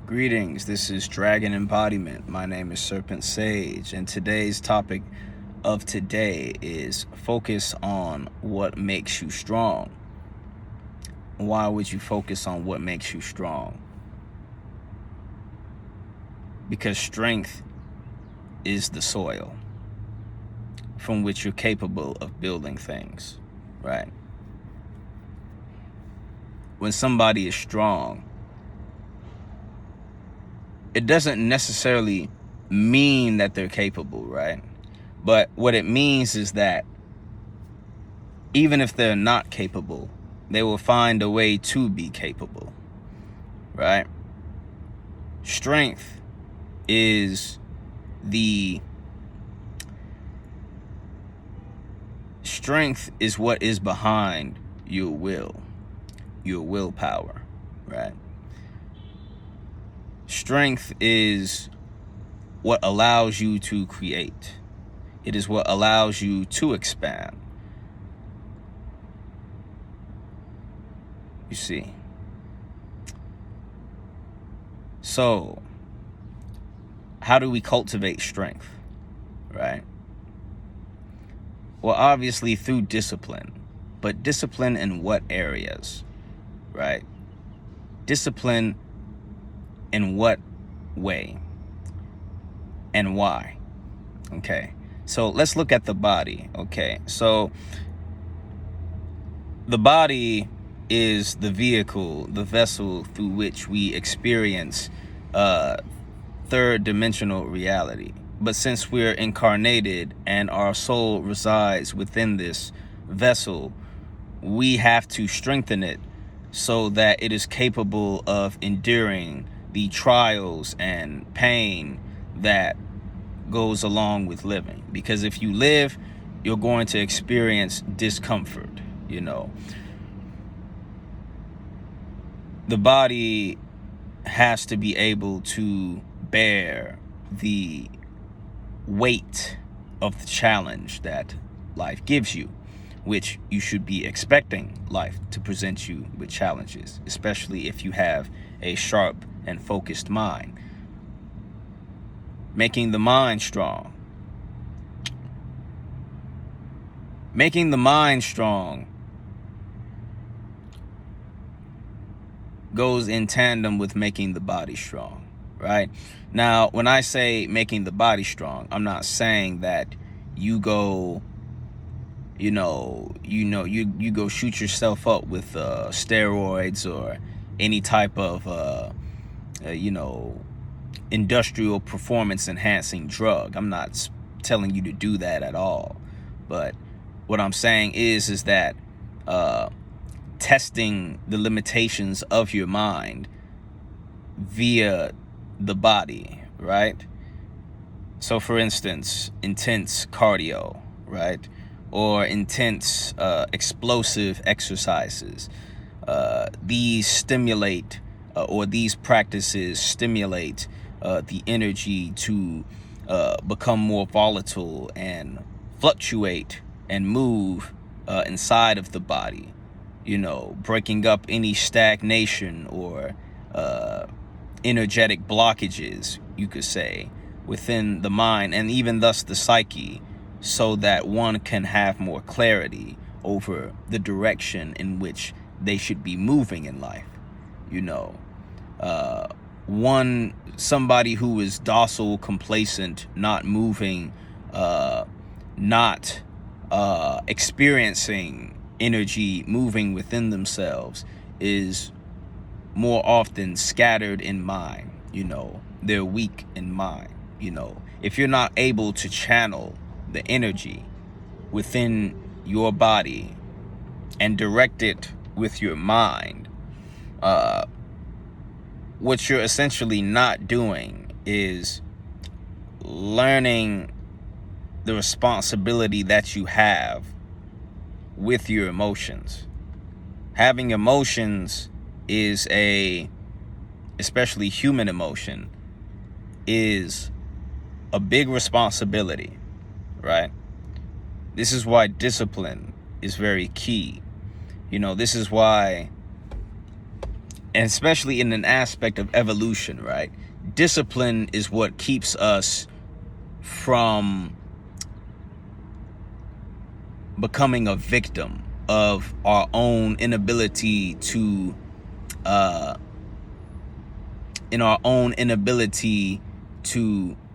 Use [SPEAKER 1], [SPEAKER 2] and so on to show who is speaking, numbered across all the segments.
[SPEAKER 1] Greetings, this is Dragon Embodiment. My name is Serpent Sage, and today's topic of today is focus on what makes you strong. Why would you focus on what makes you strong? Because strength is the soil from which you're capable of building things, right? When somebody is strong, it doesn't necessarily mean that they're capable, right? But what it means is that even if they're not capable, they will find a way to be capable, right? Strength is what is behind your willpower, right? Strength is what allows you to create. It is what allows you to expand. You see. So, how do we cultivate strength, right? Well, obviously through discipline. But discipline in what areas, right? Discipline in what way and why? Okay, so let's look at the body. Okay, so the body is the vehicle, the vessel through which we experience third dimensional reality. But since we're incarnated and our soul resides within this vessel, we have to strengthen it so that it is capable of enduring the trials and pain that goes along with living. Because if you live, you're going to experience discomfort, you know. The body has to be able to bear the weight of the challenge that life gives you, which you should be expecting life to present you with challenges, especially if you have a sharp and focused mind. Making the mind strong. Making the mind strong goes in tandem with making the body strong, right? Now, when I say making the body strong, I'm not saying that you go, you go shoot yourself up with steroids or any type of, industrial performance enhancing drug. I'm not telling you to do that at all. But what I'm saying is that testing the limitations of your mind via the body, right? So for instance, intense cardio, right? Or intense explosive exercises. These stimulate or these practices stimulate the energy to become more volatile and fluctuate and move inside of the body, breaking up any stagnation or energetic blockages, you could say, within the mind and even thus the psyche, so that one can have more clarity over the direction in which they should be moving in life. Somebody who is docile, complacent, not moving, not experiencing energy moving within themselves is more often scattered in mind. They're weak in mind. If you're not able to channel the energy within your body and direct it with your mind, what you're essentially not doing is learning the responsibility that you have with your emotions. Having emotions is especially human emotion, is a big responsibility, right? This is why discipline is very key. This is why and especially in an aspect of evolution, right? Discipline is what keeps us from becoming a victim of our own inability to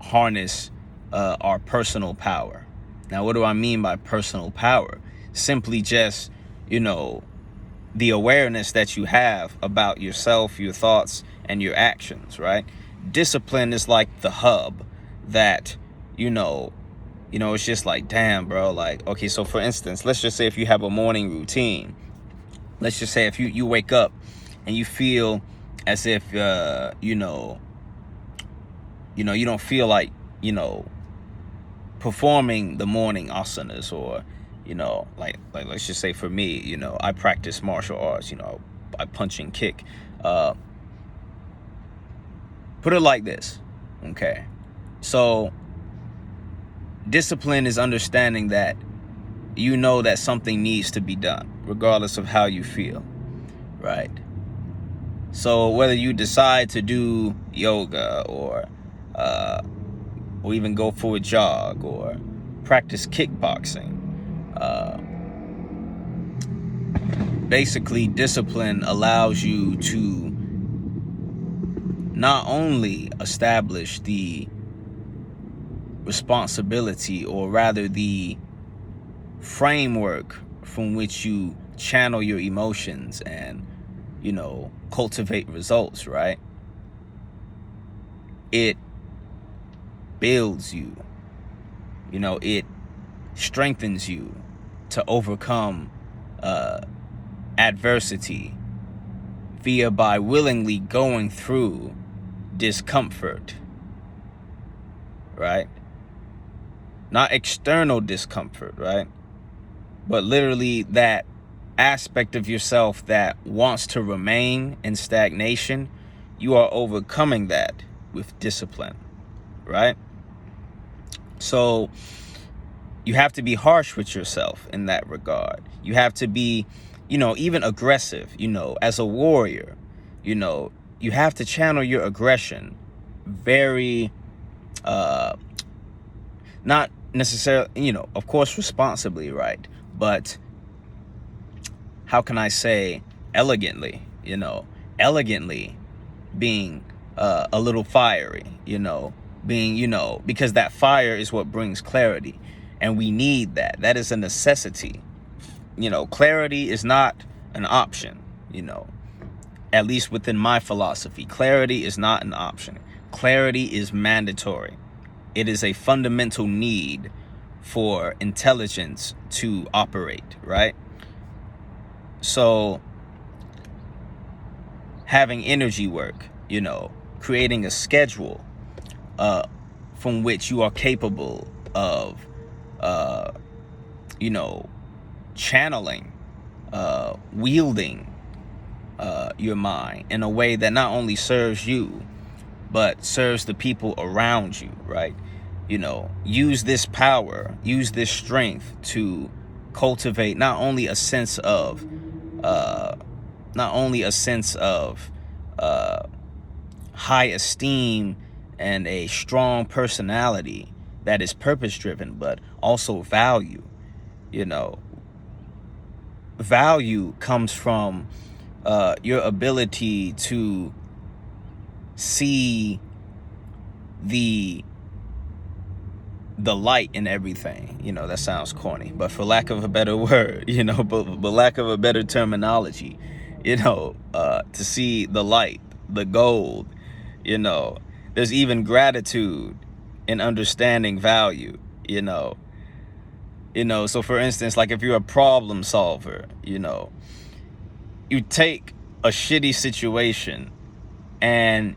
[SPEAKER 1] harness our personal power. Now, what do I mean by personal power? Simply just, the awareness that you have about yourself, your thoughts, and your actions, right? Discipline is like the hub that, it's just like, damn, bro, like, okay, so for instance, let's just say if you have a morning routine, let's just say if you wake up and you feel as if, you don't feel like, performing the morning asanas, or, like let's just say for me, I practice martial arts, I punch and kick. Put it like this, okay? So discipline is understanding that that something needs to be done, regardless of how you feel, right? So whether you decide to do yoga or even go for a jog or practice kickboxing, basically discipline allows you to not only establish the responsibility, or rather the framework from which you channel your emotions and cultivate results, right? It builds you, it strengthens you to overcome adversity by willingly going through discomfort, right? Not external discomfort, right? But literally that aspect of yourself that wants to remain in stagnation. You are overcoming that with discipline, right? So you have to be harsh with yourself in that regard. You have to be, even aggressive, as a warrior, you have to channel your aggression very, not necessarily, of course, responsibly, right? But how can I say elegantly, elegantly being a little fiery, being, because that fire is what brings clarity. And we need that. That is a necessity. Clarity is not an option, at least within my philosophy. Clarity is not an option. Clarity is mandatory. It is a fundamental need for intelligence to operate, right? So having energy work, creating a schedule from which you are capable of, channeling, wielding your mind in a way that not only serves you, but serves the people around you, right? Use this power, use this strength to cultivate not only a sense of high esteem and a strong personality that is purpose driven, but also value. Value comes from your ability to see the light in everything. That sounds corny, but for lack of a better word, but lack of a better terminology, to see the light, the gold, there's even gratitude in understanding value, so for instance, like if you're a problem solver, you take a shitty situation and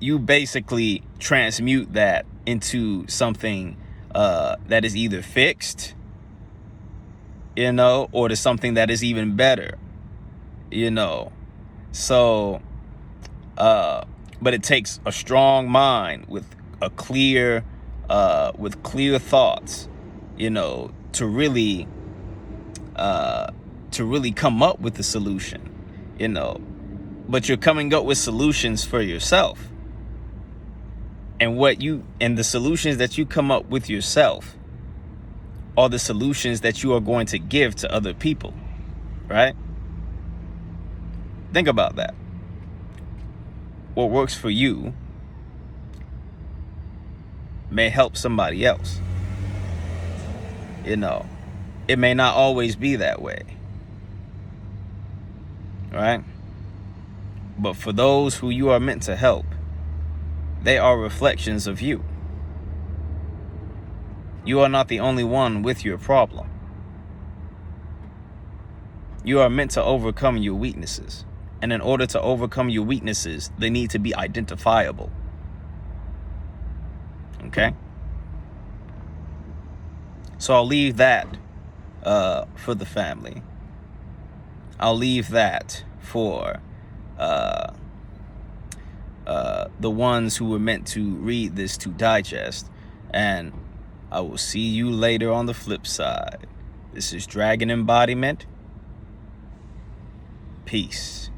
[SPEAKER 1] you basically transmute that into something that is either fixed, or to something that is even better, so but it takes a strong mind with clear thoughts, to really come up with the solution, but you're coming up with solutions for yourself. And the solutions that you come up with yourself are the solutions that you are going to give to other people, right? Think about that. What works for you may help somebody else. You know, it may not always be that way, right? But for those who you are meant to help, they are reflections of you. You are not the only one with your problem. You are meant to overcome your weaknesses. And in order to overcome your weaknesses, they need to be identifiable. Okay? So I'll leave that for the family. I'll leave that for the ones who were meant to read this to digest. And I will see you later on the flip side. This is Dragon Embodiment. Peace.